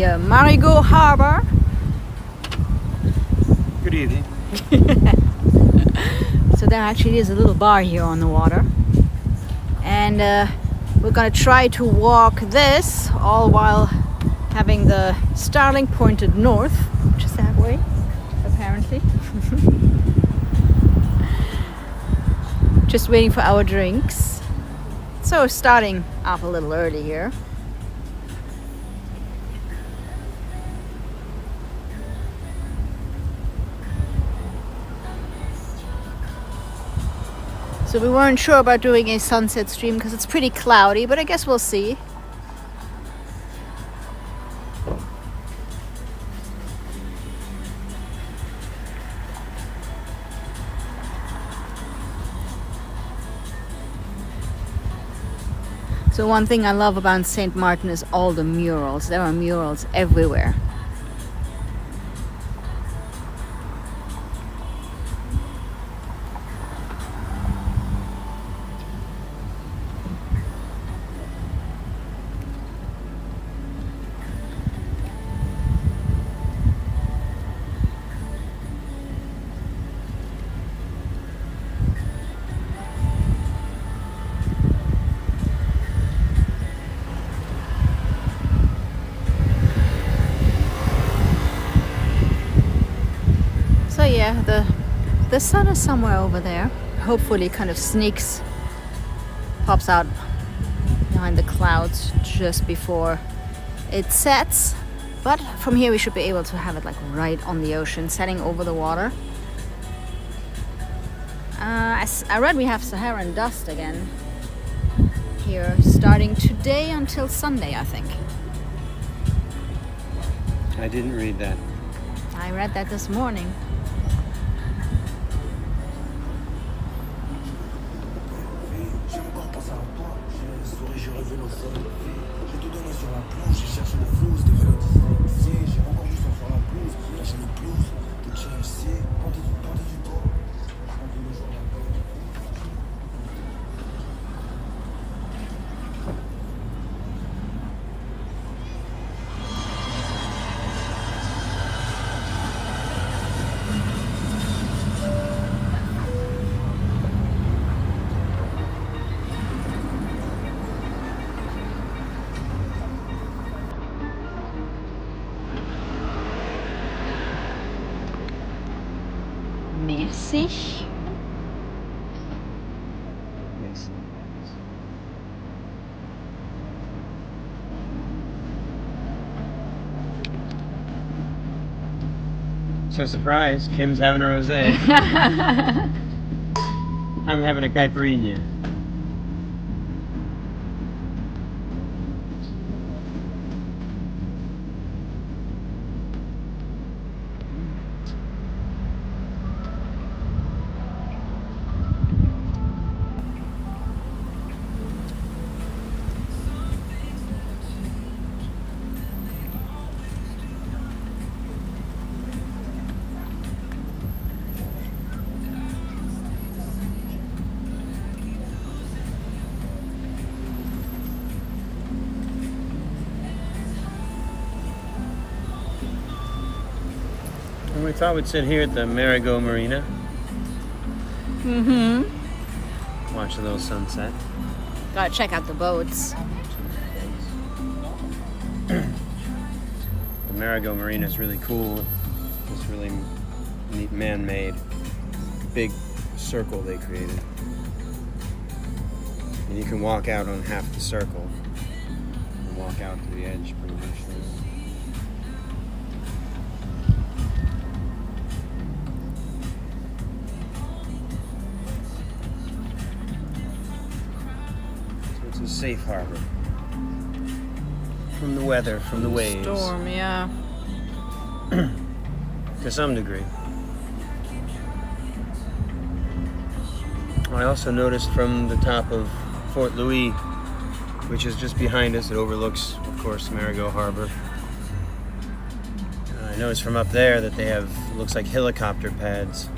the Marigot harbor. Good evening. So there actually is a little bar here on the water. And we're gonna try to walk this all while having the starling pointed north, which is that way, apparently. Just waiting for our drinks. So starting off a little early here. So we weren't sure about doing a sunset stream because it's pretty cloudy, but I guess we'll see. So one thing I love about St. Martin is all the murals. There are murals everywhere. So yeah, the sun is somewhere over there. Hopefully kind of pops out behind the clouds just before it sets. But from here we should be able to have it like right on the ocean, setting over the water. I read we have Saharan dust again here, starting today until Sunday, I think. I didn't read that. I read that this morning. Merci. Yes. So surprise, Kim's having a rosé. I'm having a caipirinha. And we thought we'd sit here at the Marigot Marina. Mm-hmm. Watch a little sunset. Gotta check out the boats. The Marigot Marina is really cool. It's really neat, man-made, big circle they created. And you can walk out on half the circle and walk out to the edge pretty much. So it's a safe harbor from the weather, from the waves. Storm, yeah. To some degree. I also noticed from the top of Fort Louis, which is just behind us, it overlooks, of course, Marigot Harbor. I noticed from up there that they have, looks like helicopter pads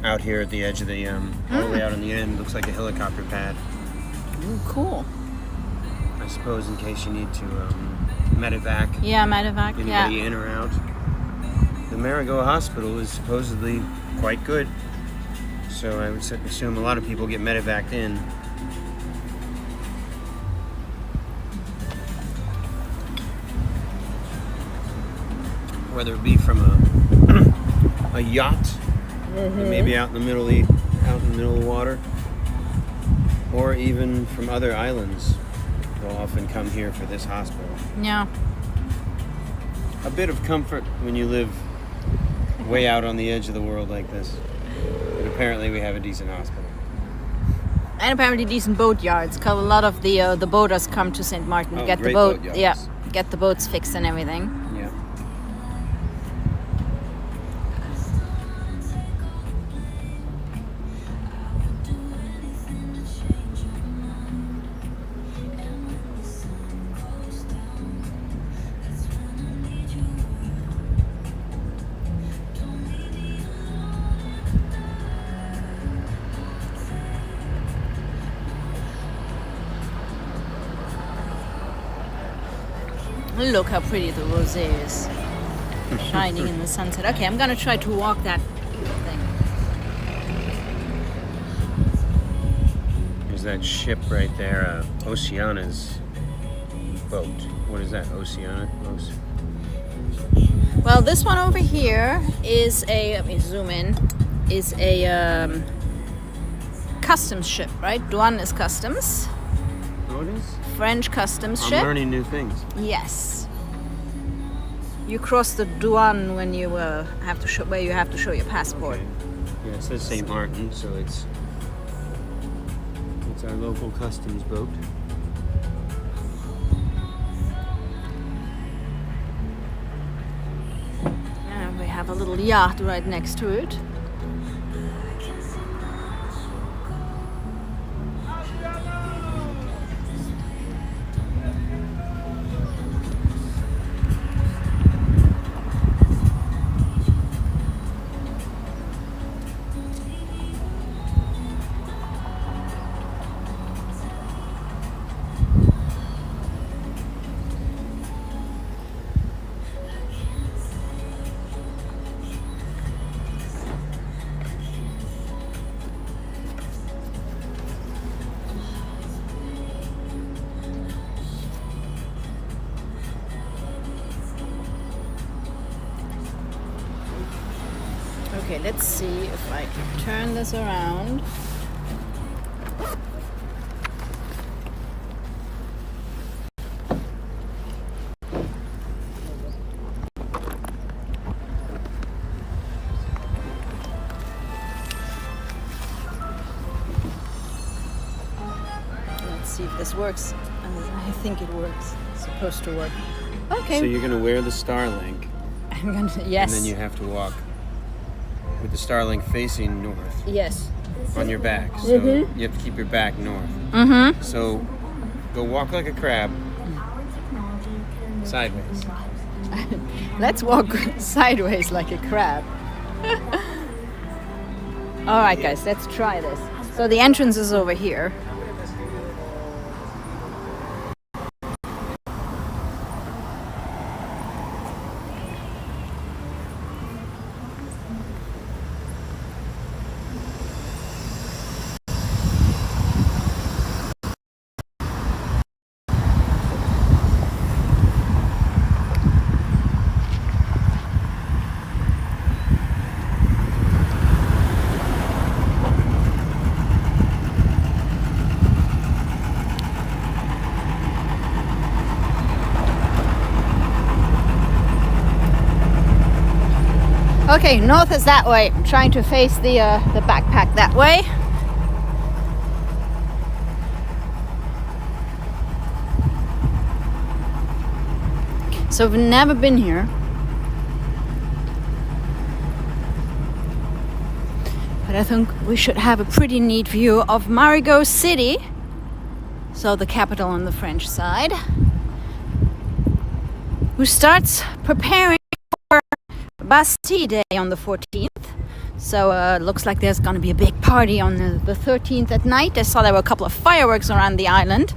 out here at the edge of the, all the way out on the end, looks like a helicopter pad. Ooh, cool. I suppose in case you need to medevac. Yeah, medevac. Anybody Yeah. in or out. The Marigot hospital is supposedly quite good, so I would assume a lot of people get medevaced in. Whether it be from a yacht, maybe out in the middle of the water, or even from other islands. They'll often come here for this hospital. Yeah. A bit of comfort when you live way out on the edge of the world like this. But apparently we have a decent hospital. And apparently decent boat yards, because a lot of the boaters come to St. Martin to get the great boat. boat yards. Yeah, get the boats fixed and everything. Yeah. Look how pretty the rosé is, shining in the sunset. Okay, I'm gonna try to walk that thing. There's that ship right there, Oceana's boat. What is that, Oceana? Well, this one over here is let me zoom in, is a customs ship, right? Douane is customs. Oh, it is? French customs I'm ship. learning new things. Yes. You cross the douane when you have to show your passport. Okay. Yeah, it says St. Martin, so it's our local customs boat. And we have a little yacht right next to it. Okay, let's see if I can turn this around. Let's see if this works. I think it works. It's supposed to work. Okay. So you're going to wear the Starlink, I'm gonna, yes. and then you have to walk with the Starlink facing north Yes. on your back. So you have to keep your back north. Mm-hmm. So go walk like a crab, sideways. Let's walk sideways like a crab. All right, guys, let's try this. So the entrance is over here. Okay, north is that way. I'm trying to face the backpack that way. So we've never been here. But I think we should have a pretty neat view of Marigot City. So the capital on the French side. Who starts preparing for Bastille Day on the 14th. So looks like there's going to be a big party on the 13th at night. I saw there were a couple of fireworks around the island.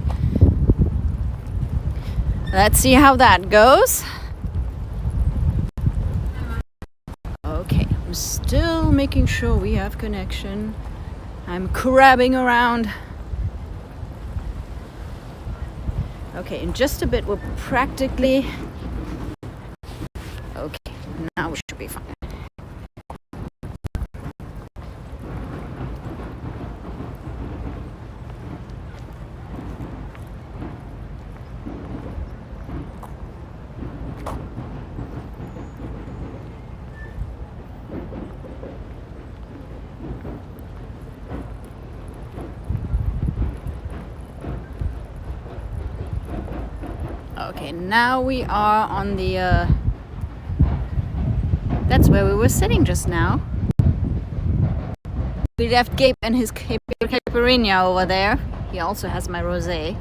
Let's see how that goes. Okay, I'm still making sure we have connection. I'm crabbing around. Okay, in just a bit we're practically... Okay, now we should be fine. Okay, now we are on the... that's where we were sitting just now. We left Gabe and his caipirinha over there. He also has my rosé.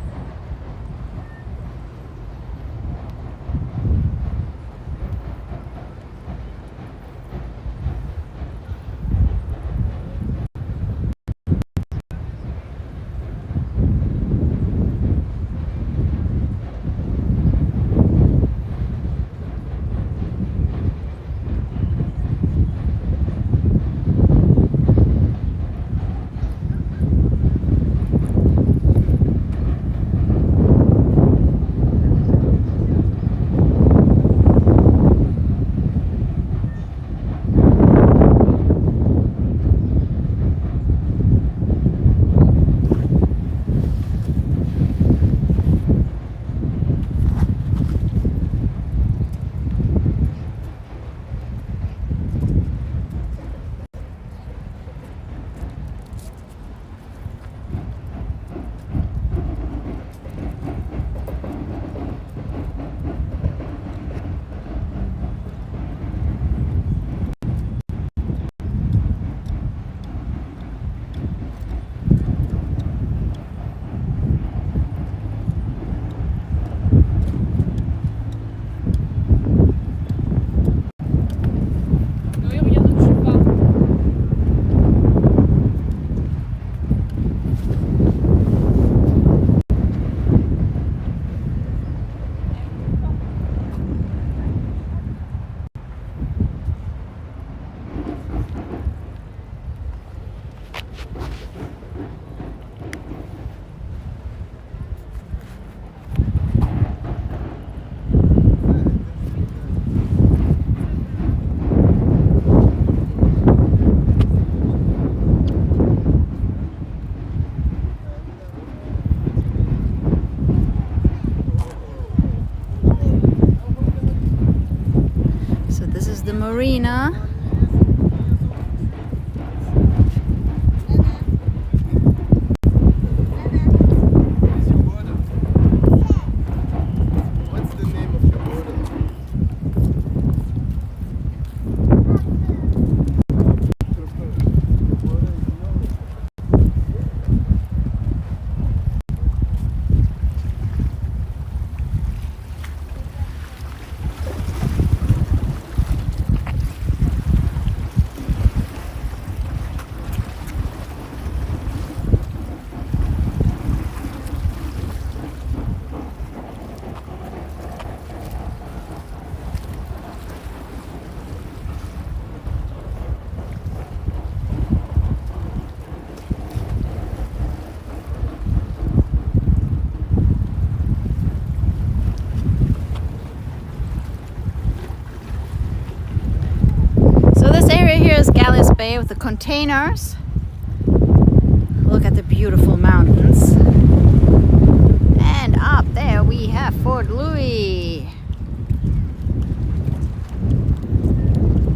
The Marina. What's the name of your boat? Bay with the containers. Look at the beautiful mountains. And up there we have Fort Louis.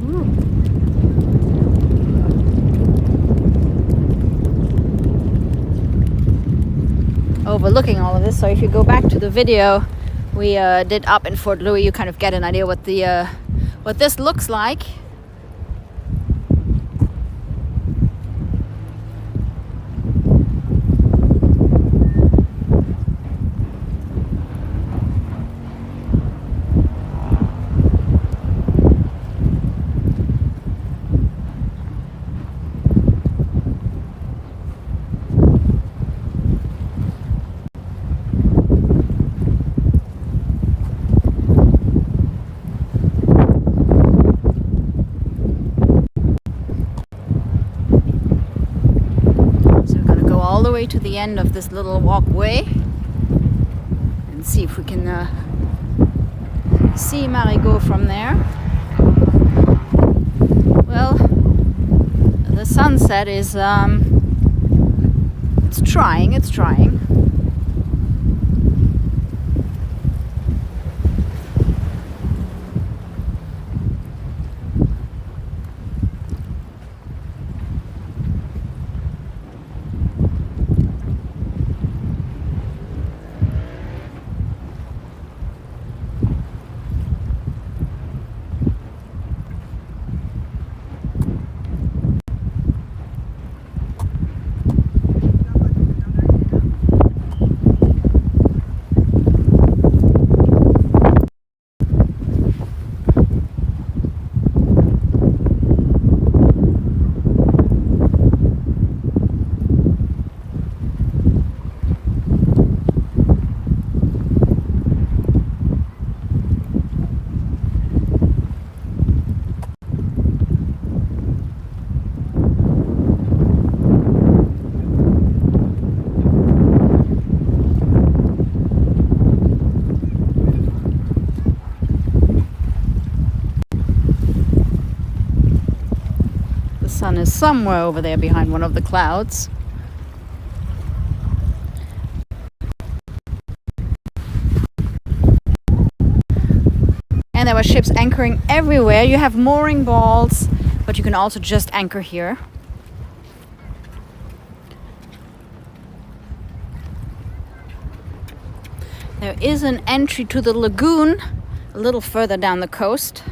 Ooh. Overlooking all of this, so if you go back to the video we did up in Fort Louis, you kind of get an idea what the what this looks like. to the end of this little walkway and see if we can see Marigot from there. Well, the sunset is it's trying. The sun is somewhere over there behind one of the clouds. And there were ships anchoring everywhere. You have mooring balls, but you can also just anchor here. There is an entry to the lagoon a little further down the coast.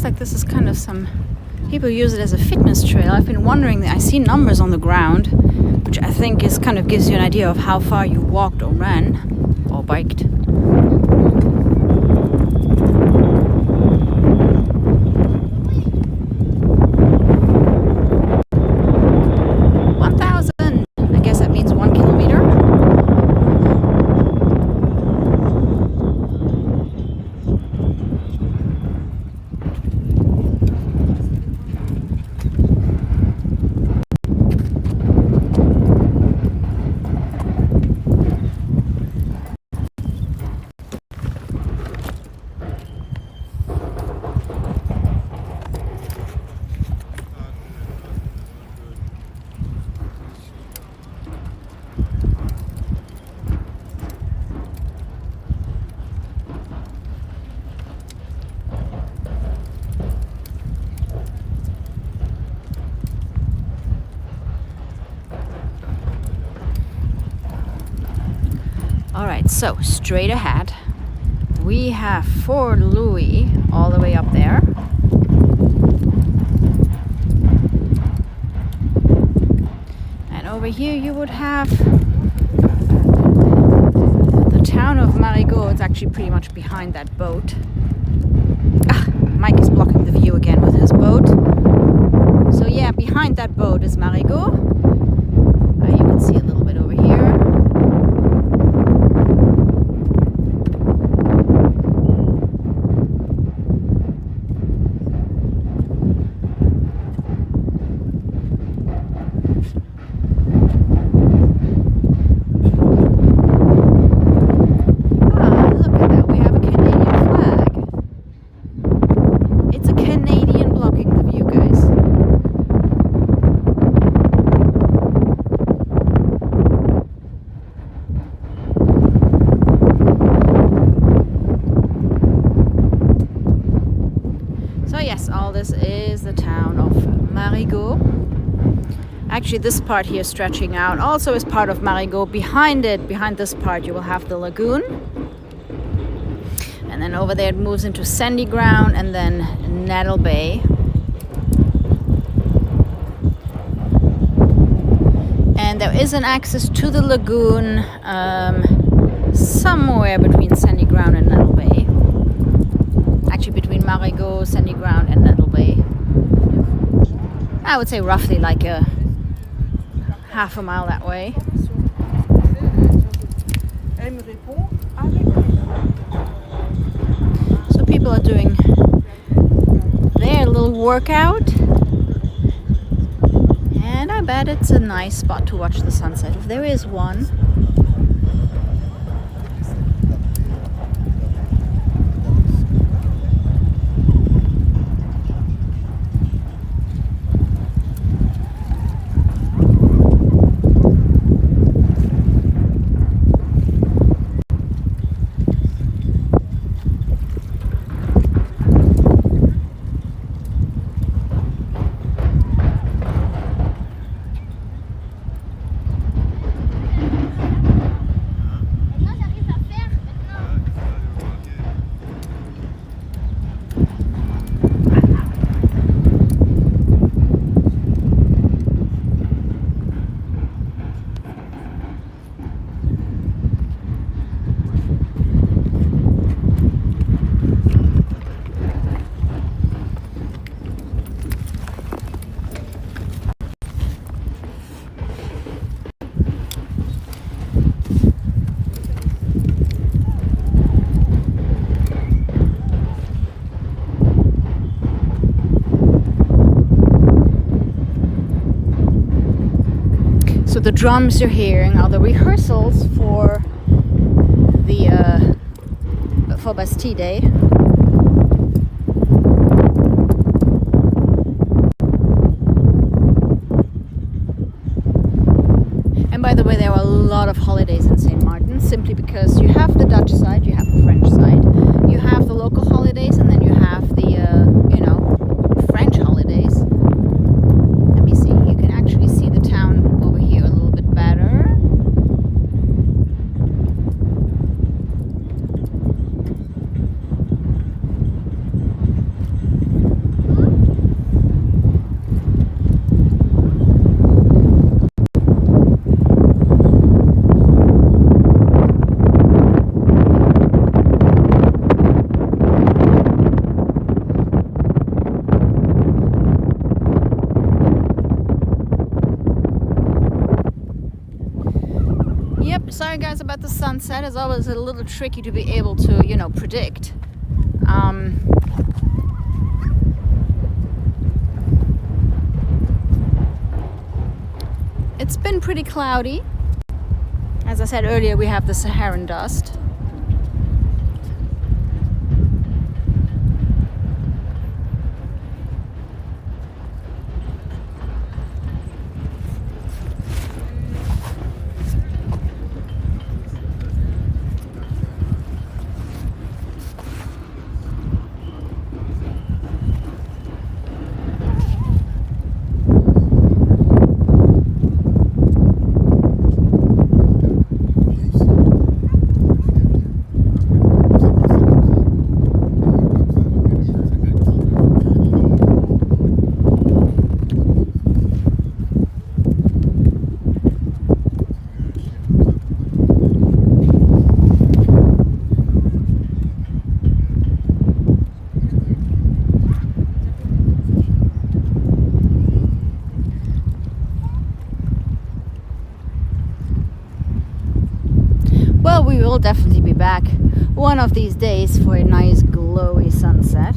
Like this is kind of some people use it as a fitness trail. I've been wondering, I see numbers on the ground, which I think is kind of gives you an idea of how far you walked or ran or biked. So straight ahead, we have Fort Louis all the way up there. And over here you would have the town of Marigot. It's actually pretty much behind that boat. Mike is blocking the view again with his boat. So yeah, behind that boat is Marigot. You can see a little bit over here. This is the town of Marigot. Actually, this part here stretching out also is part of Marigot. Behind it, behind this part, you will have the lagoon. And then over there it moves into sandy ground and then Nettle Bay. And there is an access to the lagoon somewhere between sandy ground and Nettle Bay. Actually, between Marigot, sandy ground, and Nettle Bay. I would say roughly like a half a mile that way. So people are doing their little workout. And I bet it's a nice spot to watch the sunset, if there is one. So the drums you're hearing are the rehearsals for the for Bastille Day. And by the way, there are a lot of holidays in St. Martin, simply because you have the Dutch side, you have the French side, you have the local holidays, and then you have the French holidays. Let me see. You can actually see the town over here a little bit better. Sorry guys about the sunset. It's always a little tricky to be able to, predict. It's been pretty cloudy. As I said earlier, we have the Saharan dust. will definitely be back one of these days for a nice glowy sunset.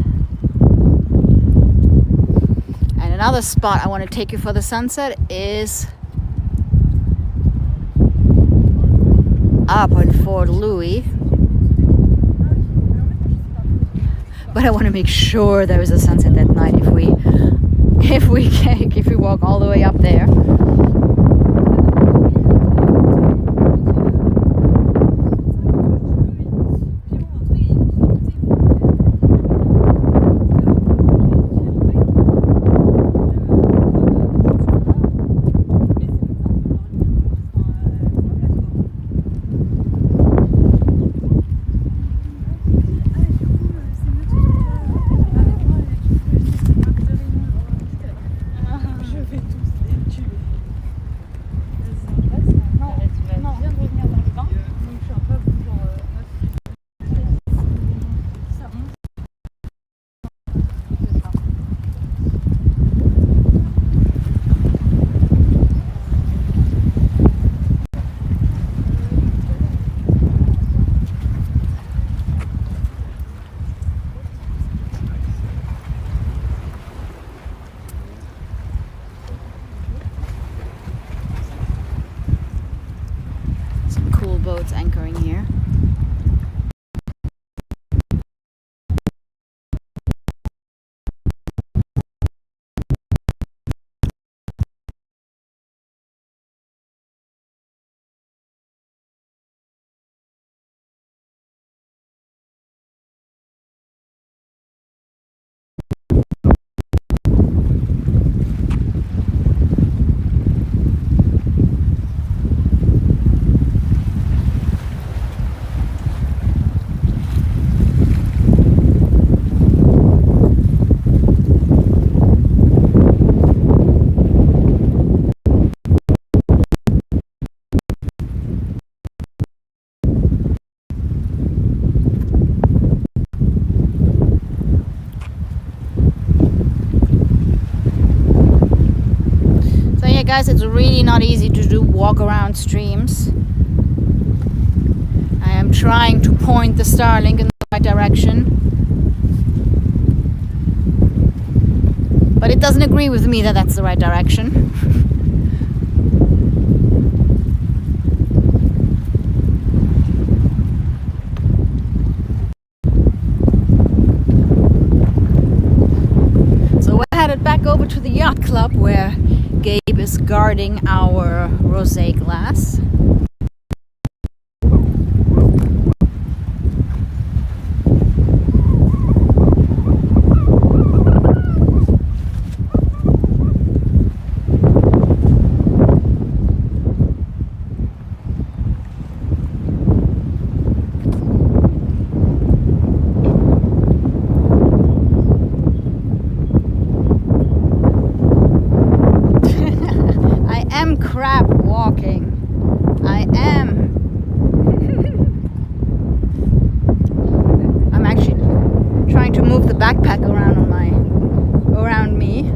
And another spot I want to take you for the sunset is up in Fort Louis. But I want to make sure there is a sunset that night if we walk all the way up there. Boats anchoring here. Guys, it's really not easy to do walk around streams. I am trying to point the Starlink in the right direction, but it doesn't agree with me that that's the right direction. So we're headed back over to the yacht club where Gabe is guarding our rosé glass. Crab walking. I am. I'm actually trying to move the backpack around me.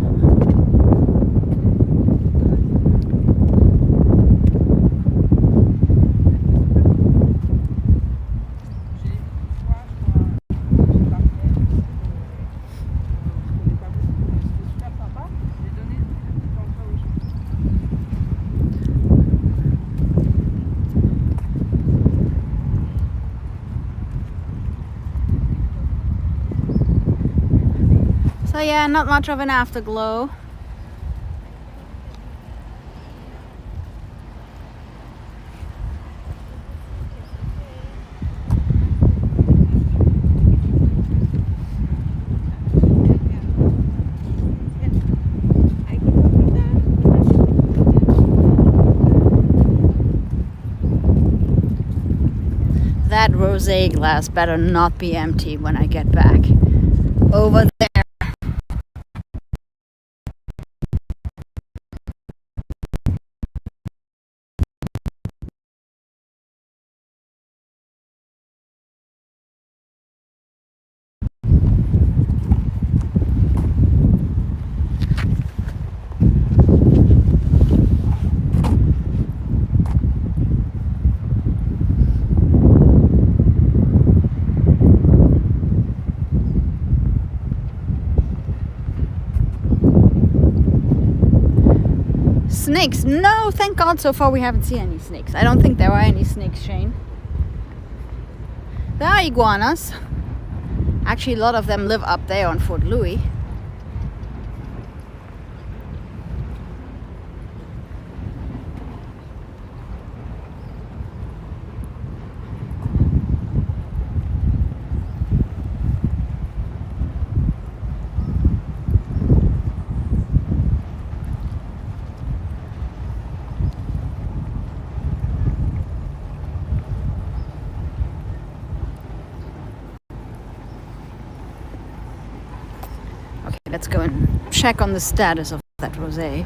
So yeah, not much of an afterglow. That rosé glass better not be empty when I get back. Over there. snakes. No, thank God so far we haven't seen any snakes. I don't think there are any snakes, Shane. There are iguanas. Actually, a lot of them live up there on Fort Louis. Let's go and check on the status of that rosé.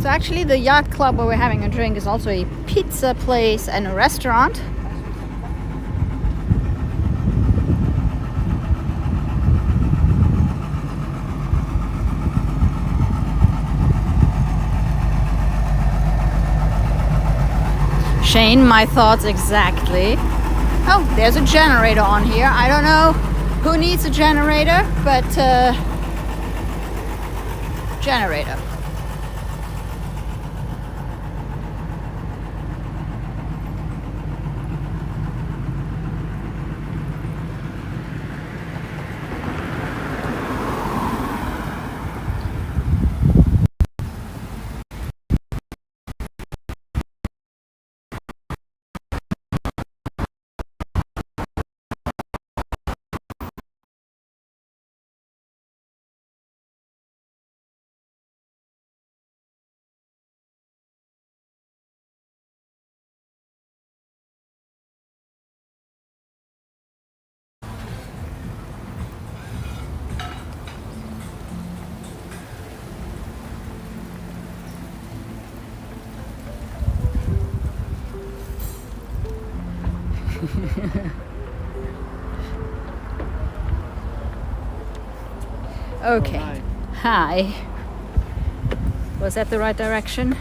So actually the yacht club where we're having a drink is also a pizza place and a restaurant. Shane, my thoughts exactly. Oh, there's a generator on here. I don't know who needs a generator, but generator. Okay. Hi. Hi. Was that the right direction?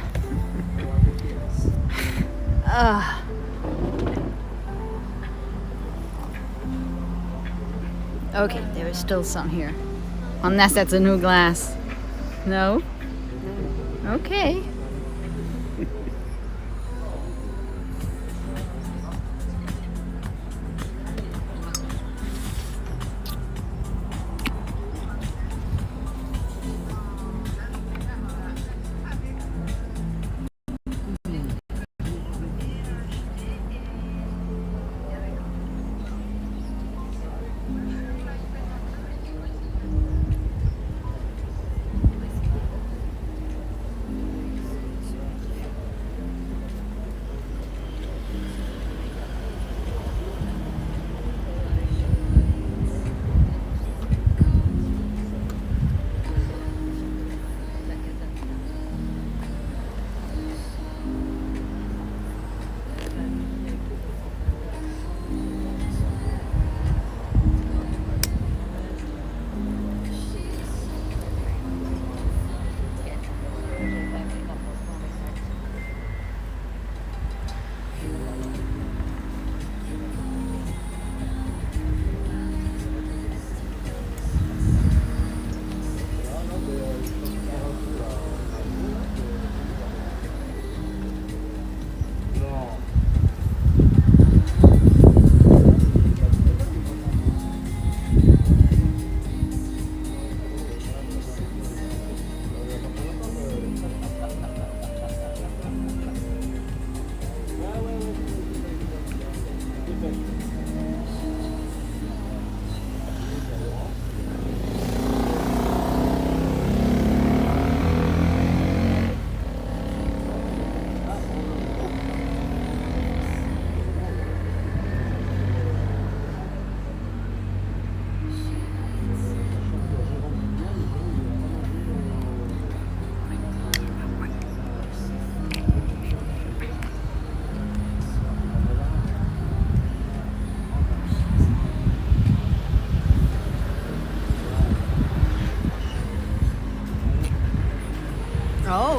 Okay, there is still some here. Unless that's a new glass. No? Okay.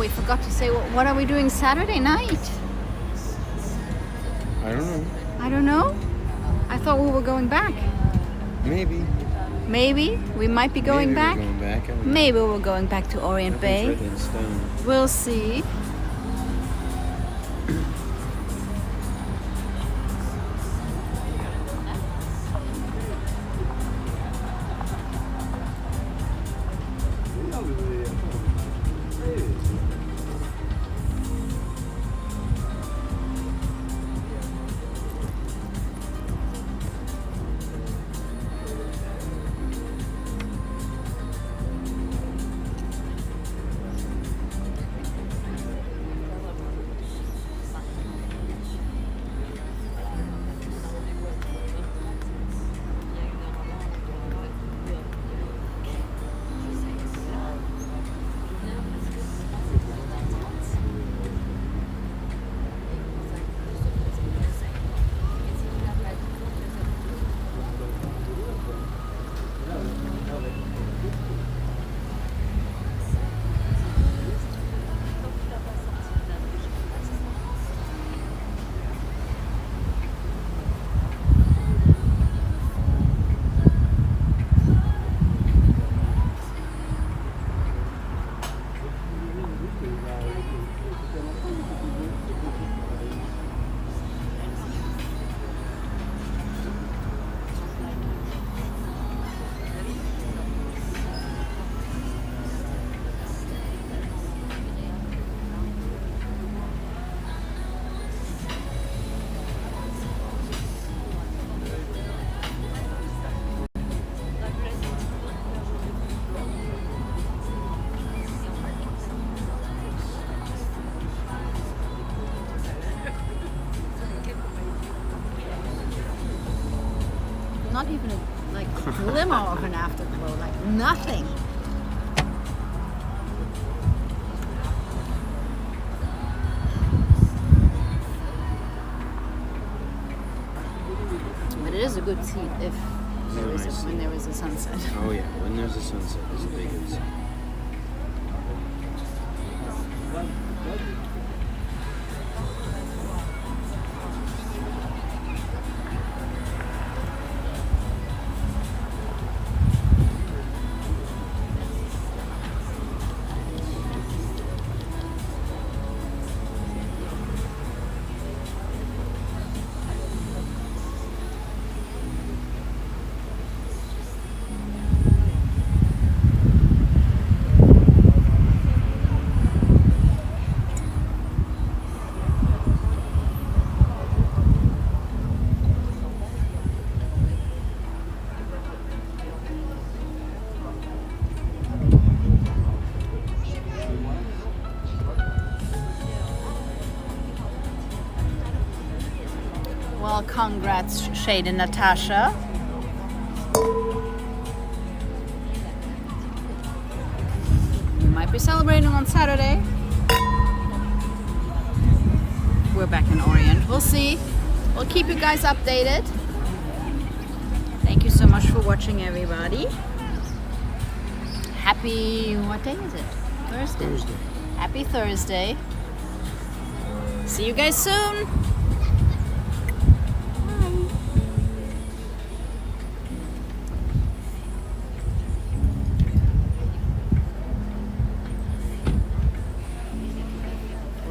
we forgot to say, what are we doing Saturday night? I don't know. I don't know. I thought we were going back. Maybe. Maybe we might be going Maybe back. We're going back. I don't know. Maybe we're going back to Orient Nothing's Bay. written in stone. We'll see. Not even a glimmer of an afterglow, like nothing. But it is a good seat if when there is a sunset. Oh yeah, when there's a sunset, it's a big good seat. Well, congrats, Shade and Natasha. We might be celebrating on Saturday. We're back in Orient. We'll see. We'll keep you guys updated. Thank you so much for watching, everybody. Happy, what day is it? Thursday. Happy Thursday. See you guys soon.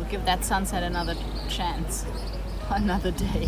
Give that sunset another chance, another day.